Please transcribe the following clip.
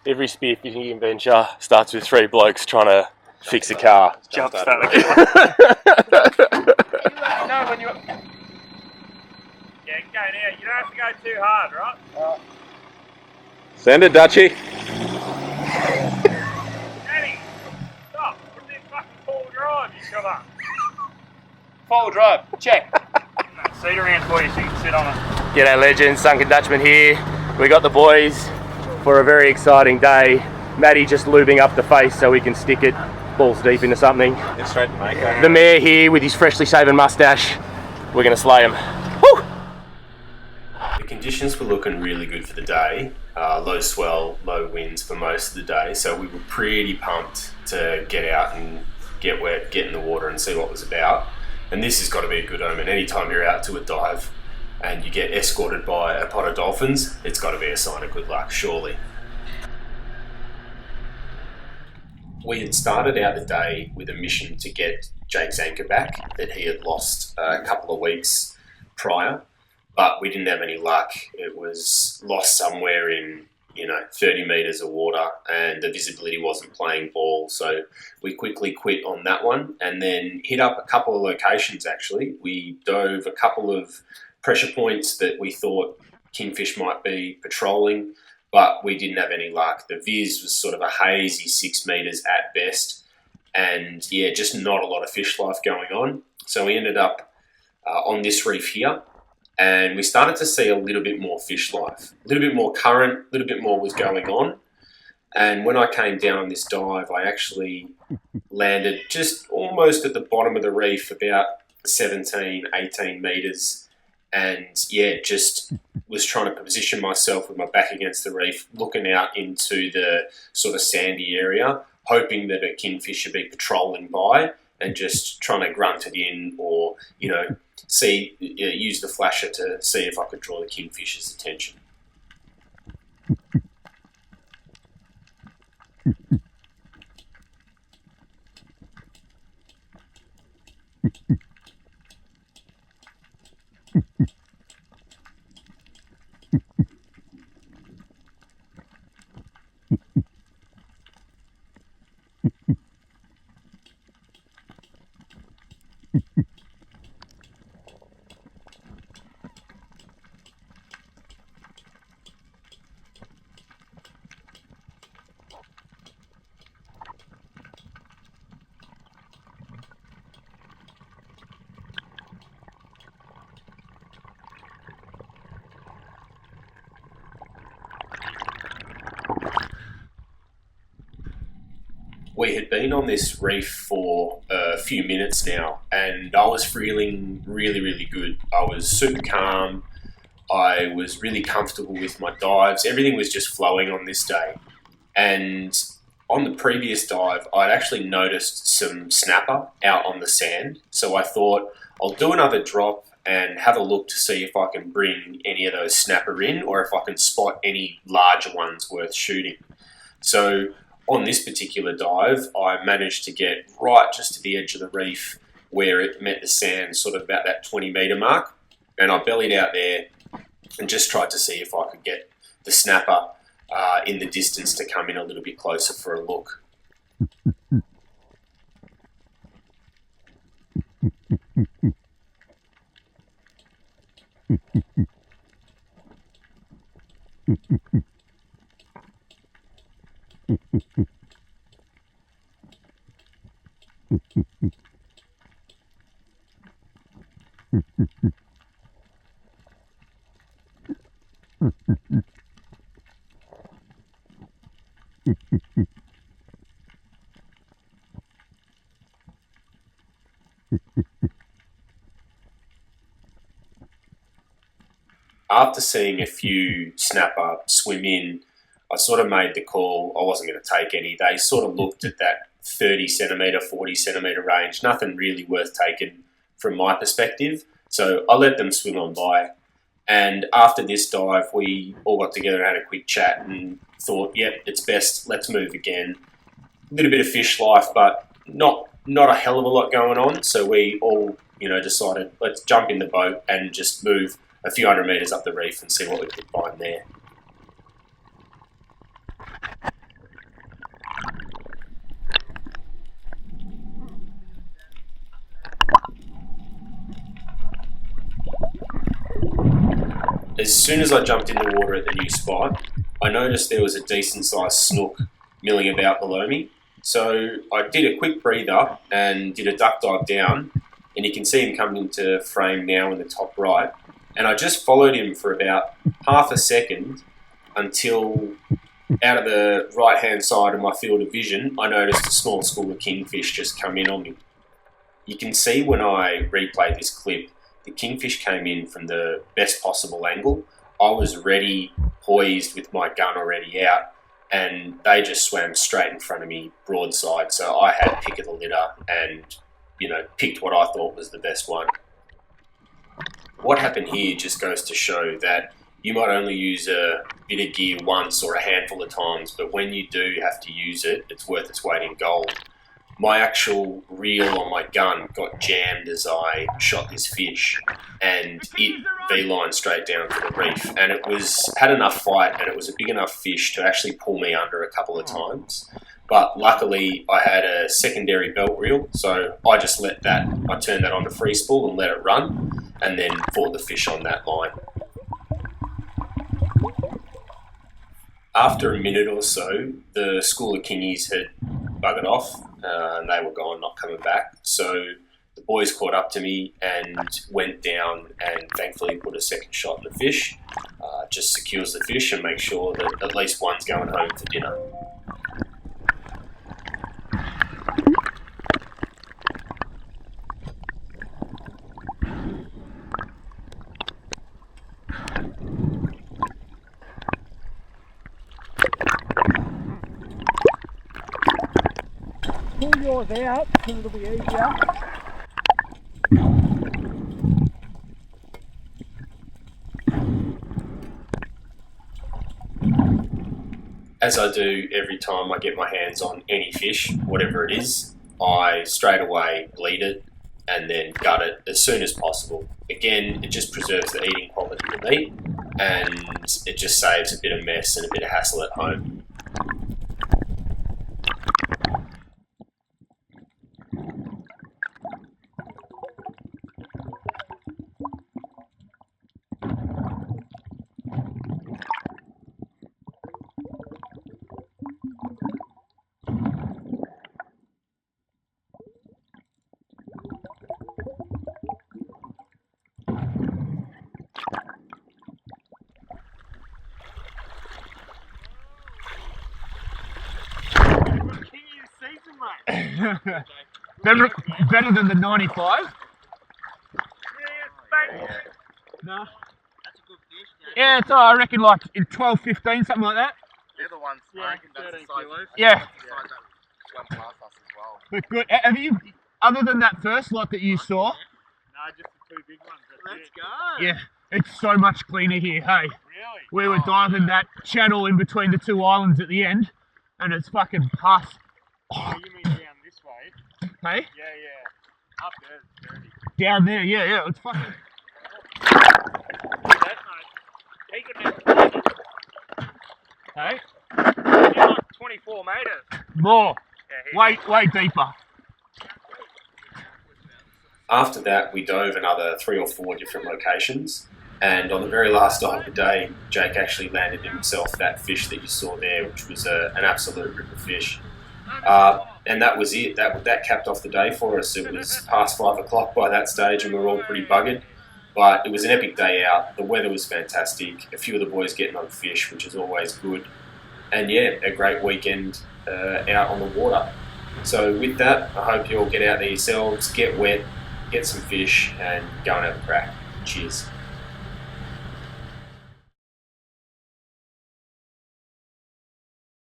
Every spearfishing adventure starts with 3 blokes trying to fix a car. Jump start the car. You know when you're... Yeah, go now. You don't have to go too hard, right? Send it, Dutchie. Danny, stop. Put this fucking full drive you got on. Full drive, check. Seat around for you so you can sit on it. G'day legends, Sunken Dutchman here. We got the boys for a very exciting day. Matty just lubing up the face so we can stick it balls deep into something. It's straight to Mako. The mayor here with his freshly shaven mustache. We're going to slay him. Woo! The conditions were looking really good for the day. Low swell, low winds for most of the day. So we were pretty pumped to get out and get wet, get in the water and see what it was about. And this has got to be a good omen. Anytime you're out to a dive and you get escorted by a pod of dolphins, it's got to be a sign of good luck, surely. We had started out the day with a mission to get Jake's anchor back that he had lost a couple of weeks prior, but we didn't have any luck. It was lost somewhere in 30 metres of water and the visibility wasn't playing ball. So we quickly quit on that one and then hit up a couple of locations actually. We dove a couple of pressure points that we thought kingfish might be patrolling, but we didn't have any luck. The viz was sort of a hazy 6 metres at best and yeah, just not a lot of fish life going on. So we ended up on this reef here. And we started to see a little bit more fish life, a little bit more current, a little bit more was going on. And when I came down on this dive, I actually landed just almost at the bottom of the reef, about 17, 18 metres. And yeah, just was trying to position myself with my back against the reef, looking out into the sort of sandy area, hoping that a kingfish should be patrolling by and just trying to grunt it in or, use the flasher to see if I could draw the kingfish's attention. We had been on this reef for a few minutes now and I was feeling really, really good. I was super calm. I was really comfortable with my dives. Everything was just flowing on this day. And on the previous dive, I'd actually noticed some snapper out on the sand. So I thought I'll do another drop and have a look to see if I can bring any of those snapper in or if I can spot any larger ones worth shooting. So on this particular dive, I managed to get right just to the edge of the reef where it met the sand, sort of about that 20 metre mark. And I bellied out there and just tried to see if I could get the snapper in the distance to come in a little bit closer for a look. After seeing a few snapper swim in, I sort of made the call. I wasn't going to take any. They sort of looked at that 30 centimetre, 40 centimetre range. Nothing really worth taking from my perspective. So I let them swim on by. And after this dive, we all got together and had a quick chat and thought, yep, it's best. Let's move again. A little bit of fish life, but not a hell of a lot going on. So we all, decided let's jump in the boat and just move a few hundred metres up the reef and see what we could find there. as soon as I jumped in the water at the new spot, I noticed there was a decent sized snook milling about below me. So I did a quick breather and did a duck dive down, and you can see him coming into frame now in the top right. And I just followed him for about half a second until out of the right-hand side of my field of vision, I noticed a small school of kingfish just come in on me. You can see when I replay this clip, the kingfish came in from the best possible angle. I was ready, poised with my gun already out, and they just swam straight in front of me, broadside. So I had pick of the litter and, picked what I thought was the best one. What happened here just goes to show that you might only use a bit of gear once or a handful of times, but when you do have to use it, it's worth its weight in gold. My actual reel on my gun got jammed as I shot this fish, and it V-lined straight down to the reef. And it had enough fight, and it was a big enough fish to actually pull me under a couple of times. But luckily, I had a secondary belt reel, so I just I turned that on to free spool and let it run, and then fought the fish on that line. After a minute or so, the school of kingies had buggered off, and they were gone, not coming back. So the boys caught up to me and went down and thankfully put a second shot in the fish. Just secures the fish and makes sure that at least one's going home for dinner. Pull yours out so it'll be easier. As I do every time I get my hands on any fish, whatever it is, I straight away bleed it and then gut it as soon as possible. Again, it just preserves the eating quality of the meat, and it just saves a bit of mess and a bit of hassle at home. Better than the 95? No. That's a good fish. Yeah, it's I reckon like in 12, 15, something like that. They're the ones, I reckon that's the size. Yeah. The size that swam past us as well. But good. Have you, other than that first lot that you saw? No, just the two big ones. Let's go. Yeah, it's so much cleaner here, hey. Really? We were diving that channel in between the two islands at the end, and it's fucking pus. Oh, you mean down this way? Hey? Yeah. Up there, it's dirty. Down there, yeah, it's fucking... That mate. He could have Hey? like 24 metres. More. Yeah, Way deeper. After that, we dove another 3 or 4 different locations, and on the very last dive of the day, Jake actually landed himself that fish that you saw there, which was an absolute ripper fish. And that was it. That capped off the day for us. It was past 5 o'clock by that stage, and we were all pretty buggered. But it was an epic day out. The weather was fantastic. A few of the boys getting on fish, which is always good. And yeah, a great weekend out on the water. So with that, I hope you all get out there yourselves, get wet, get some fish, and go and have a crack. Cheers.